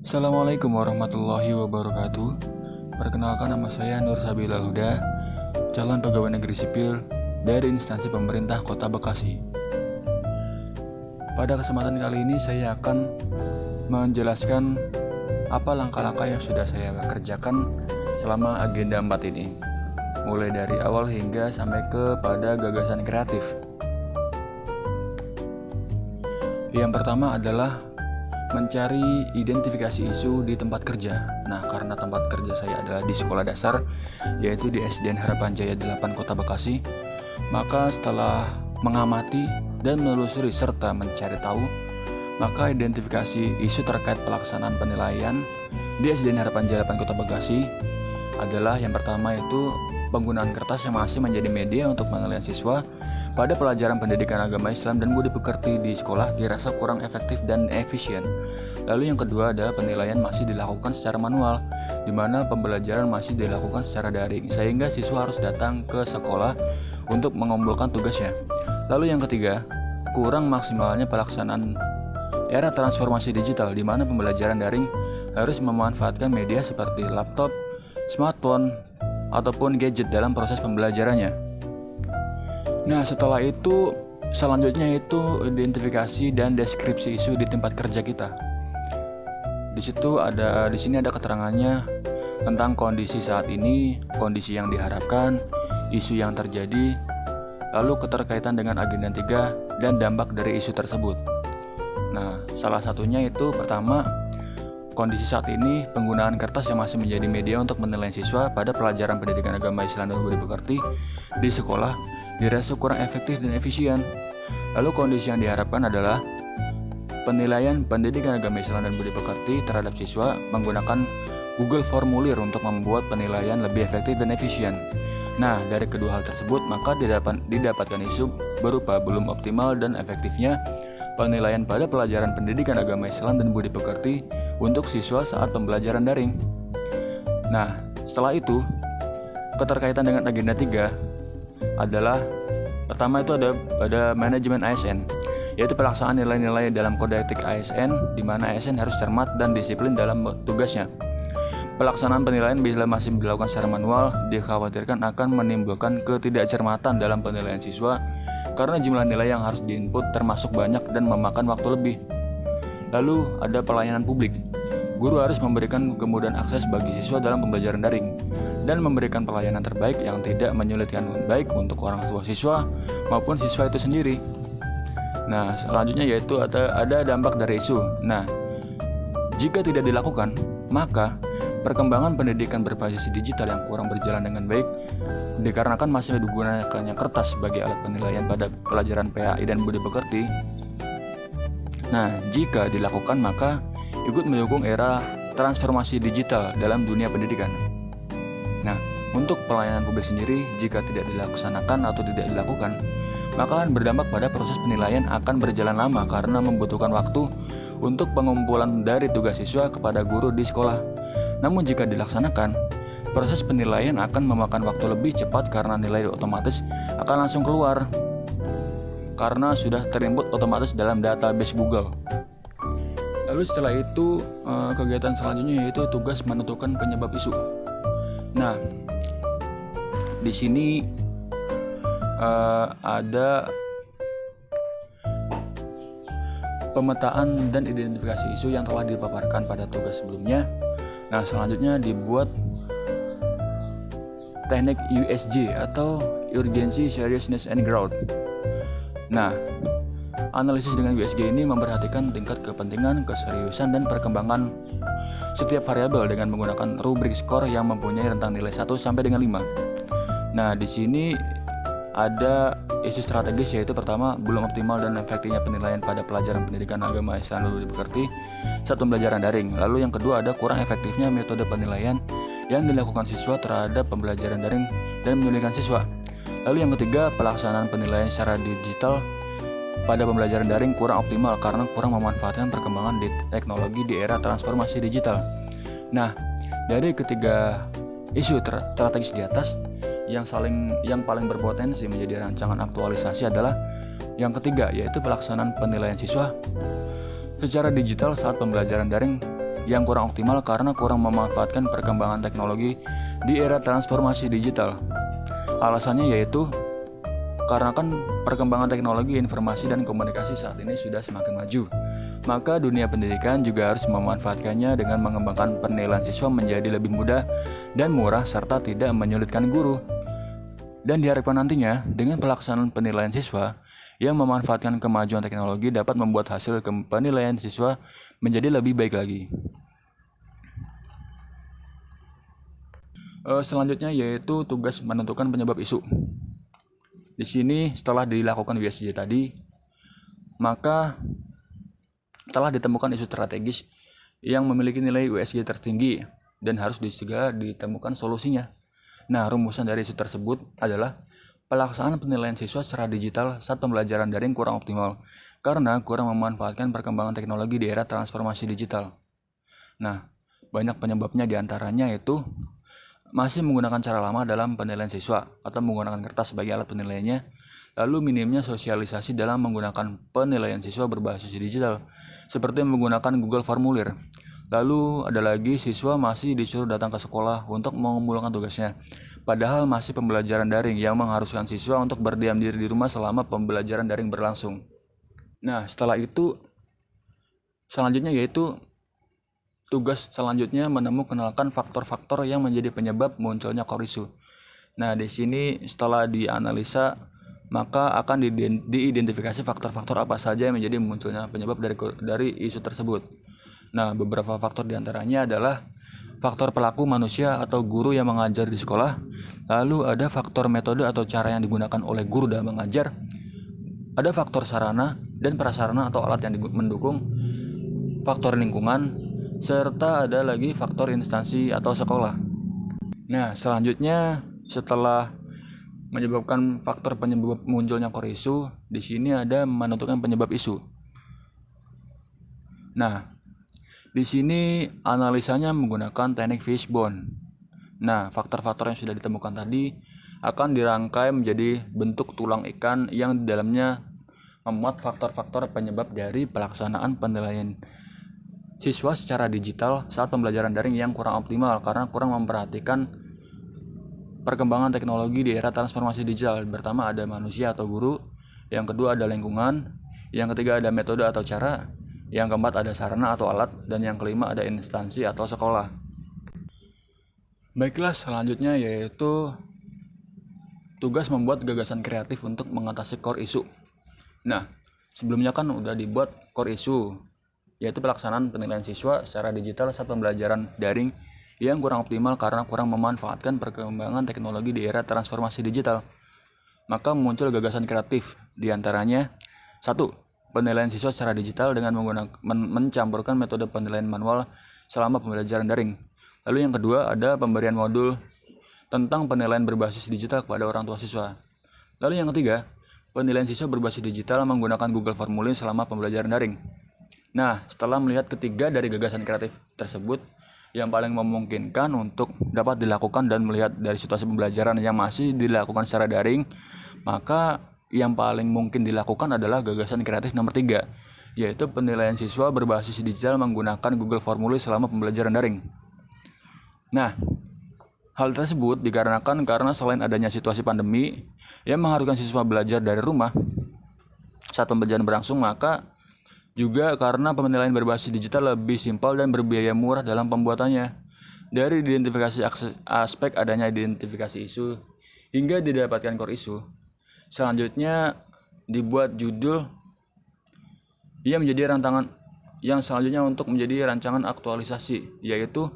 Assalamualaikum warahmatullahi wabarakatuh. Perkenalkan, nama saya Nur Sabila Huda, calon pegawai negeri sipil dari instansi pemerintah Kota Bekasi. Pada kesempatan kali ini saya akan menjelaskan apa langkah-langkah yang sudah saya kerjakan selama agenda 4 ini, mulai dari awal hingga sampai kepada gagasan kreatif. Yang pertama adalah mencari identifikasi isu di tempat kerja. Nah, karena tempat kerja saya adalah di sekolah dasar, yaitu di SDN Harapan Jaya 8 Kota Bekasi, maka setelah mengamati dan menelusuri serta mencari tahu, maka identifikasi isu terkait pelaksanaan penilaian di SDN Harapan Jaya 8 Kota Bekasi adalah yang pertama yaitu penggunaan kertas yang masih menjadi media untuk penilaian siswa pada pelajaran pendidikan agama Islam dan budi pekerti di sekolah dirasa kurang efektif dan efisien. Lalu yang kedua adalah penilaian masih dilakukan secara manual, di mana pembelajaran masih dilakukan secara daring, sehingga siswa harus datang ke sekolah untuk mengumpulkan tugasnya. Lalu yang ketiga, kurang maksimalnya pelaksanaan era transformasi digital, di mana pembelajaran daring harus memanfaatkan media seperti laptop, smartphone, ataupun gadget dalam proses pembelajarannya. Nah, setelah itu selanjutnya itu identifikasi dan deskripsi isu di tempat kerja kita. Di sini ada keterangannya tentang kondisi saat ini, kondisi yang diharapkan, isu yang terjadi, lalu keterkaitan dengan agenda 3 dan dampak dari isu tersebut. Nah, salah satunya itu pertama, kondisi saat ini penggunaan kertas yang masih menjadi media untuk menilai siswa pada pelajaran pendidikan agama Islam dan budi pekerti di sekolah dirasa kurang efektif dan efisien. Lalu kondisi yang diharapkan adalah penilaian pendidikan agama Islam dan budi pekerti terhadap siswa menggunakan Google Formulir untuk membuat penilaian lebih efektif dan efisien. Nah, dari kedua hal tersebut maka didapatkan isu berupa belum optimal dan efektifnya penilaian pada pelajaran pendidikan agama Islam dan budi pekerti untuk siswa saat pembelajaran daring. Nah, setelah itu keterkaitan dengan agenda 3 adalah pertama itu ada manajemen ASN, yaitu pelaksanaan nilai-nilai dalam kode etik ASN, di mana ASN harus cermat dan disiplin dalam tugasnya. Pelaksanaan penilaian bila masih dilakukan secara manual dikhawatirkan akan menimbulkan ketidakcermatan dalam penilaian siswa karena jumlah nilai yang harus diinput termasuk banyak dan memakan waktu lebih. Lalu ada pelayanan publik. Guru harus memberikan kemudahan akses bagi siswa dalam pembelajaran daring dan memberikan pelayanan terbaik yang tidak menyulitkan, baik untuk orang tua siswa maupun siswa itu sendiri. Nah, selanjutnya yaitu ada dampak dari isu. Nah, jika tidak dilakukan, maka perkembangan pendidikan berbasis digital yang kurang berjalan dengan baik dikarenakan masih digunakannya kertas sebagai alat penilaian pada pelajaran PAI dan budi pekerti. Nah, jika dilakukan maka ikut mendukung era transformasi digital dalam dunia pendidikan. Nah, untuk pelayanan publik sendiri, jika tidak dilaksanakan atau tidak dilakukan, maka akan berdampak pada proses penilaian akan berjalan lama karena membutuhkan waktu untuk pengumpulan dari tugas siswa kepada guru di sekolah. Namun jika dilaksanakan, proses penilaian akan memakan waktu lebih cepat karena nilai otomatis akan langsung keluar karena sudah terinput otomatis dalam database Google. Lalu setelah itu kegiatan selanjutnya yaitu tugas menentukan penyebab isu. Nah, di sini ada pemetaan dan identifikasi isu yang telah dipaparkan pada tugas sebelumnya. Nah, selanjutnya dibuat teknik USG atau Urgency, Seriousness, and Growth. Nah, analisis dengan USG ini memperhatikan tingkat kepentingan, keseriusan, dan perkembangan setiap variabel dengan menggunakan rubrik skor yang mempunyai rentang nilai 1 sampai dengan 5. Nah, di sini ada isu strategis yaitu pertama, belum optimal dan efektifnya penilaian pada pelajaran pendidikan agama Islam dan budi pekerti saat pembelajaran daring. Lalu yang kedua ada kurang efektifnya metode penilaian yang dilakukan siswa terhadap pembelajaran daring dan menyulitkan siswa. Lalu yang ketiga, pelaksanaan penilaian secara digital pada pembelajaran daring kurang optimal karena kurang memanfaatkan perkembangan teknologi di era transformasi digital. Nah, dari ketiga isu strategis di atas, yang paling berpotensi menjadi rancangan aktualisasi adalah yang ketiga, yaitu pelaksanaan penilaian siswa secara digital saat pembelajaran daring yang kurang optimal karena kurang memanfaatkan perkembangan teknologi di era transformasi digital. Alasannya yaitu karena kan perkembangan teknologi informasi dan komunikasi saat ini sudah semakin maju. Maka dunia pendidikan juga harus memanfaatkannya dengan mengembangkan penilaian siswa menjadi lebih mudah dan murah serta tidak menyulitkan guru. Dan diharapkan nantinya dengan pelaksanaan penilaian siswa yang memanfaatkan kemajuan teknologi dapat membuat hasil penilaian siswa menjadi lebih baik lagi. Selanjutnya yaitu tugas menentukan penyebab isu. Di sini setelah dilakukan USG tadi, maka telah ditemukan isu strategis yang memiliki nilai USG tertinggi dan harus segera ditemukan solusinya. Nah, rumusan dari isu tersebut adalah pelaksanaan penilaian siswa secara digital saat pembelajaran daring kurang optimal karena kurang memanfaatkan perkembangan teknologi di era transformasi digital. Nah, banyak penyebabnya diantaranya yaitu masih menggunakan cara lama dalam penilaian siswa atau menggunakan kertas sebagai alat penilaiannya, lalu minimnya sosialisasi dalam menggunakan penilaian siswa berbasis digital, seperti menggunakan Google Formulir. Lalu ada lagi siswa masih disuruh datang ke sekolah untuk mengumpulkan tugasnya, padahal masih pembelajaran daring yang mengharuskan siswa untuk berdiam diri di rumah selama pembelajaran daring berlangsung. Nah, setelah itu, selanjutnya yaitu tugas selanjutnya menemukan faktor-faktor yang menjadi penyebab munculnya core issue. Nah, di sini setelah dianalisa, maka akan diidentifikasi faktor-faktor apa saja yang menjadi munculnya penyebab dari isu tersebut. Nah, beberapa faktor diantaranya adalah faktor pelaku manusia atau guru yang mengajar di sekolah, lalu ada faktor metode atau cara yang digunakan oleh guru dalam mengajar, ada faktor sarana dan prasarana atau alat yang mendukung, faktor lingkungan, serta ada lagi faktor instansi atau sekolah. Nah, selanjutnya setelah menyebabkan faktor penyebab munculnya core issue, di sini ada menentukan penyebab isu. Nah, di sini analisanya menggunakan teknik fishbone. Nah, faktor-faktor yang sudah ditemukan tadi akan dirangkai menjadi bentuk tulang ikan yang di dalamnya memuat faktor-faktor penyebab dari pelaksanaan penilaian siswa secara digital saat pembelajaran daring yang kurang optimal karena kurang memperhatikan perkembangan teknologi di era transformasi digital. Pertama ada manusia atau guru, yang kedua ada lingkungan, yang ketiga ada metode atau cara, yang keempat ada sarana atau alat, dan yang kelima ada instansi atau sekolah. Baiklah, selanjutnya yaitu tugas membuat gagasan kreatif untuk mengatasi core issue. Nah, sebelumnya kan udah dibuat core issue, yaitu pelaksanaan penilaian siswa secara digital saat pembelajaran daring yang kurang optimal karena kurang memanfaatkan perkembangan teknologi di era transformasi digital. Maka muncul gagasan kreatif, diantaranya 1. Penilaian siswa secara digital dengan mencampurkan metode penilaian manual selama pembelajaran daring. Lalu yang kedua ada pemberian modul tentang penilaian berbasis digital kepada orang tua siswa. Lalu yang ketiga, penilaian siswa berbasis digital menggunakan Google Formulir selama pembelajaran daring. Nah, setelah melihat ketiga dari gagasan kreatif tersebut, yang paling memungkinkan untuk dapat dilakukan dan melihat dari situasi pembelajaran yang masih dilakukan secara daring, maka yang paling mungkin dilakukan adalah gagasan kreatif nomor 3, yaitu penilaian siswa berbasis digital menggunakan Google Formulir selama pembelajaran daring. Nah, hal tersebut dikarenakan karena selain adanya situasi pandemi yang mengharuskan siswa belajar dari rumah saat pembelajaran berlangsung, maka juga karena penilaian berbasis digital lebih simpel dan berbiaya murah dalam pembuatannya. Dari identifikasi aspek adanya identifikasi isu hingga didapatkan core issue, selanjutnya dibuat judul yang menjadi rancangan aktualisasi, yaitu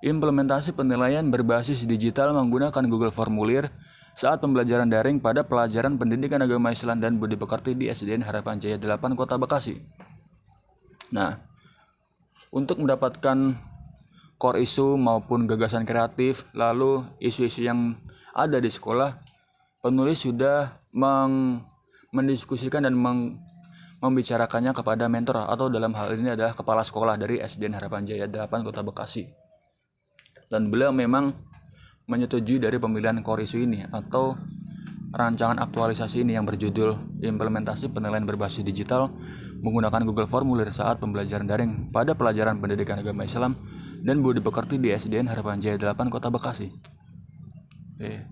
implementasi penilaian berbasis digital menggunakan Google Formulir saat pembelajaran daring pada pelajaran pendidikan agama Islam dan budi pekerti di SDN Harapan Jaya 8 Kota Bekasi. Nah, untuk mendapatkan core issue maupun gagasan kreatif, lalu isu-isu yang ada di sekolah, penulis sudah mendiskusikan dan membicarakannya kepada mentor atau dalam hal ini adalah kepala sekolah dari SDN Harapan Jaya 8 Kota Bekasi. Dan beliau memang menyetujui dari pemilihan core issue ini atau rancangan aktualisasi ini yang berjudul implementasi penilaian berbasis digital menggunakan Google Formulir saat pembelajaran daring pada pelajaran pendidikan agama Islam dan budi pekerti di SDN Harapan Jaya 8 Kota Bekasi. Oke.